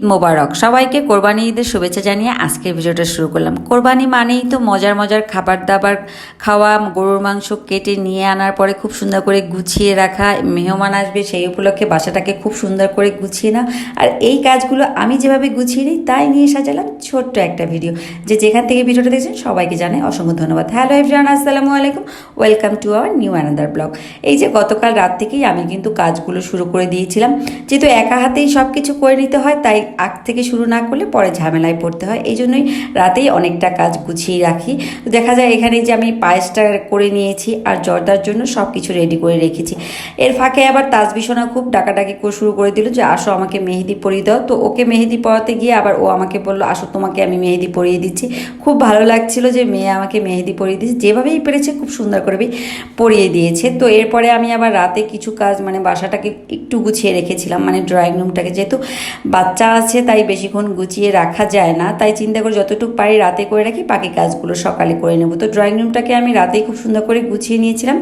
মোবারক সবাইকে কোরবানি ঈদের শুভেচ্ছা জানিয়ে আজকের ভিডিওটা শুরু করলাম। কোরবানি মানেই তো মজার মজার খাবার দাবার খাওয়া, গরুর মাংস কেটে নিয়ে আনার পরে খুব সুন্দর করে গুছিয়ে রাখা, মেহমান আসবে সেই উপলক্ষে বাসাটাকে খুব সুন্দর করে গুছিয়ে নাও। আর এই কাজগুলো আমি যেভাবে গুছিয়ে নিই তাই নিয়ে সাজালাম ছোট্ট একটা ভিডিও। যেখান থেকে ভিডিওটা দেখছেন সবাইকে জানাই অসংখ্য ধন্যবাদ। হ্যালো এভরিওয়ান, আসসালামু আলাইকুম, welcome to our new another blog. এই যে গতকাল রাত থেকেই আমি কিন্তু কাজগুলো শুরু করে দিয়েছিলাম, যেহেতু একা হাতেই সব কিছু করে নিতে হয় তাই আগ থেকে শুরু না করলে পরে ঝামেলায় পড়তে হয়, এই জন্যই রাতেই অনেকটা কাজ গুছিয়ে রাখি। দেখা যায় এখানে যে আমি পায়েসটা করে নিয়েছি আর জর্দার জন্য সব কিছু রেডি করে রেখেছি। এর ফাঁকে আবার তাজবিশোনা খুব ডাকাডাকি শুরু করে দিল যে আসো আমাকে মেহেদি পরিয়ে দাও। তো ওকে মেহেদি পরাতে গিয়ে আবার ও আমাকে বললো আসো তোমাকে আমি মেহেদি পরিয়ে দিচ্ছি। খুব ভালো লাগছিল যে মেয়ে আমাকে মেহেদি পরিয়ে দিয়েছে, যেভাবেই পেরেছে খুব সুন্দর করে পরিয়ে দিয়েছে। তো এরপরে আমি আবার রাতে কিছু কাজ মানে বাসাটাকে একটু গুছিয়ে রেখেছিলাম, মানে ড্রয়িং রুমটাকে, যেহেতু বাচ্চা আছে তাই বেশিক্ষণ গুছিয়ে রাখা যায় না, তাই চিন্তা করে যতটুকু পারি রাতে করে রাখি, বাকি কাজগুলো সকালে করে নেব। তো ড্রয়িং রুমটাকে আমি রাতেই খুব সুন্দর করে গুছিয়ে নিয়েছিলাম।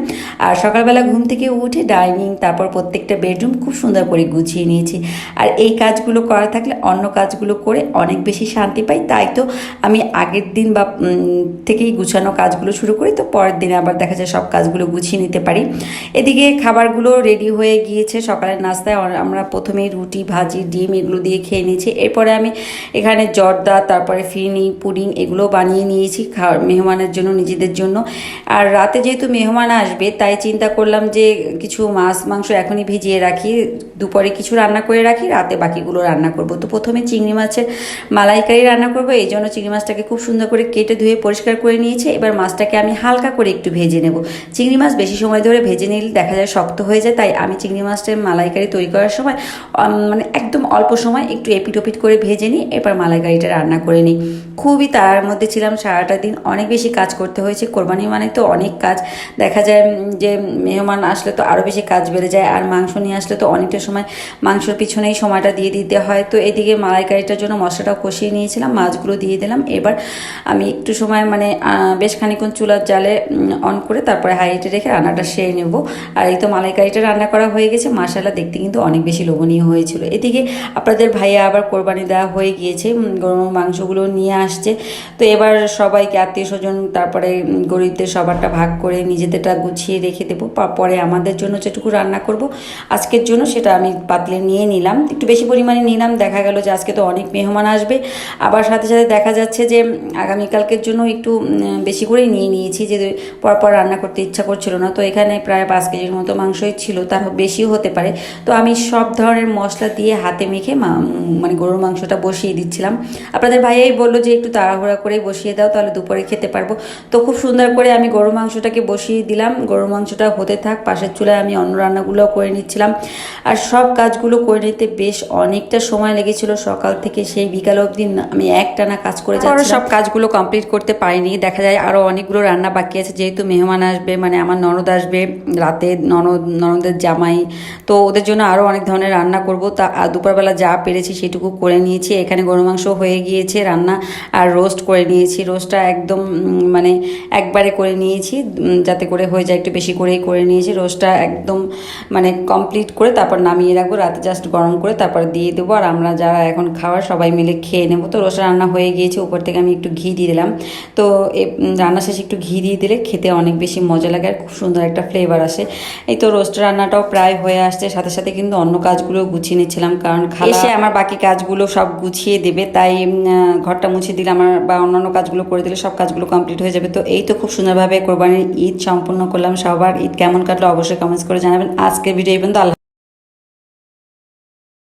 আর সকালবেলা ঘুম থেকে উঠে ডাইনিং, তারপর প্রত্যেকটা বেডরুম খুব সুন্দর করে গুছিয়ে নিয়েছি। আর এই কাজগুলো করা থাকলে অন্য কাজগুলো করে অনেক বেশি শান্তি পাই, তাই তো আমি আগের দিন বা থেকেই গুছানো কাজগুলো শুরু করি, তো পরের দিনে আবার দেখা যায় সব কাজগুলো গুছিয়ে নিতে পারি। এদিকে খাবারগুলো রেডি হয়ে গিয়েছে। সকালের নাস্তায় আমরা প্রথমেই রুটি, ভাজি, ডিম এগুলো দিয়ে খেয়ে নিয়েছি। এরপরে আমি এখানে জর্দা, তারপরে ফিরনি, পুডিং এগুলো বানিয়ে নিয়েছি মেহমানের জন্য, নিজেদের জন্য। আর রাতে যেহেতু মেহমান আসবে তাই চিন্তা করলাম যে কিছু মাছ মাংস এখনই ভিজিয়ে রাখি, দুপুরে কিছু রান্না করে রাখি, রাতে বাকিগুলো রান্না করব। তো প্রথমে চিংড়ি মাছের মালাইকারি রান্না করব, এই জন্য চিংড়ি মাছটাকে খুব সুন্দর করে কেটে ধুয়ে পরিষ্কার করে নিয়েছি। এবার মাছটাকে আমি হালকা করে একটু ভেজে নেব। চিংড়ি মাছ বেশি সময় ধরে ভেজে নিলে দেখা যায় শক্ত হয়ে যায়, তাই আমি চিংড়ি মাছটার মালাইকারি তৈরি করার সময় মানে একদম অল্প সময় একটু এপিট ওপিট করে ভেজে নিই, এবার মালাইকারিটা রান্না করে নিই। খুবই তাড়ার মধ্যে ছিলাম, সারাটা দিন অনেক বেশি কাজ করতে হয়েছে। কোরবানি মানে তো অনেক কাজ, দেখা যায় যে মেহমান আসলে তো আরও বেশি কাজ বেড়ে যায়, আর মাংস নিয়ে আসলে তো অনেকটা সময় মাংসর পিছনেই সময়টা দিয়ে দিতে হয়। তো এদিকে মালাইকারিটার জন্য মশলাটাও কষিয়ে নিয়েছিলাম, মাছগুলো দিয়ে দিলাম। এবার আমি একটু সময় মানে বেশ খানিকক্ষণ চুলার জালে অন করে তারপরে হাইটে রেখে রান্নাটা সেরে নেব। আর এই তো মালাইকারিটা রান্না করা হয়ে গেছে, মাশাআল্লাহ দেখতে কিন্তু অনেক বেশি লোভনীয় হয়েছিল। এদিকে আপনাদের ভাইয়া আবার কোরবানি দেওয়া হয়ে গিয়েছে, গরুর মাংসগুলো নিয়ে আসছে। তো এবার সবাইকে আত্মীয় স্বজন, তারপরে গরিবদের সবারটা ভাগ করে নিজেদেরটা গুছিয়ে রেখে দেবো। পরে আমাদের জন্য যেটুকু রান্না করব আজকের জন্য সেটা আমি পাতলে নিয়ে নিলাম, একটু বেশি পরিমাণে নিলাম। দেখা গেল যে আজকে তো অনেক মেহমান আসবে, আবার সাথে সাথে দেখা যাচ্ছে যে আগামীকালকের জন্য একটু বেশি করেই নিয়ে নিয়েছি, যে পরপর রান্না করতে ইচ্ছা করছিল না। তো এখানে প্রায় 5 কেজির মতো মাংসই ছিল, তার বেশিও হতে পারে। তো আমি সব ধরনের মশলা দিয়ে হাতে মেখে মানে গরুর মাংসটা বসিয়ে দিচ্ছিলাম। আপনাদের ভাইয়াই বললো যে একটু তাড়াহুড়া করেই বসিয়ে দাও, তাহলে দুপুরে খেতে পারবো। তো খুব সুন্দর করে আমি গরুর মাংসটাকে বসিয়ে দিলাম। গরুর মাংসটা হতে থাক, পাশের চুলায় আমি অন্য রান্নাগুলোও করে নিচ্ছিলাম। আর সব কাজগুলো করে নিতে বেশ অনেকটা সময় লেগেছিল, সকাল থেকে সেই বিকাল অবধি আমি একটানা কাজ করে যাচ্ছি। সব কাজগুলো কমপ্লিট করতে পারিনি, দেখা যায় আরও অনেকগুলো রান্না বাকি আছে, যেহেতু মেহমান আসবে, মানে আমার ননদ আসবে রাতে, ননদের জামাই, তো ওদের জন্য আরও অনেক ধরনের রান্না করব। তা দুপুরবেলা যা পেরেছি সেটুকু করে নিয়েছি। এখানে গরু মাংস হয়ে গিয়েছে রান্না, আর রোস্ট করে নিয়েছি। রোস্টটা একদম মানে একবারে করে নিয়েছি, যাতে করে হয়ে যায়, একটু বেশি করেই করে নিয়েছি। রোস্টটা একদম মানে কমপ্লিট করে তারপর নামিয়ে রাখবো, রাতে জাস্ট গরম করে তারপর দিয়ে দেবো, আর আমরা যারা এখন খাওয়ার সবাই মিলে খেয়ে নেবো। তো রোস্ট রান্না হয়ে গিয়েছে, উপর থেকে আমি একটু ঘি দিয়ে দিলাম। তো রান্না শেষে একটু ঘি দিয়ে দিলে খেতে অনেক বেশি মজা লাগে আর খুব সুন্দর একটা ফ্লেভার আসে। এই তো রোস্ট রান্নাটাও প্রায় হয়ে আসছে, সাথে সাথে কিন্তু অন্য কাজগুলো গুছিয়ে নিচ্ছিলাম, কারণ এসে আমার বাকি কাজগুলো সব গুছিয়ে দেবে, তাই ঘরটা মুছে দিলে আমার বা অন্যান্য কাজগুলো করে দিলে সব কাজগুলো কমপ্লিট হয়ে যাবে। তো এই তো খুব সুন্দরভাবে কোরবানির ঈদ সম্পূর্ণ করলাম। সবার ঈদ কেমন কাটলো অবশ্যই কমেন্টস করে জানাবেন। আজকের ভিডিও এই পর্যন্ত।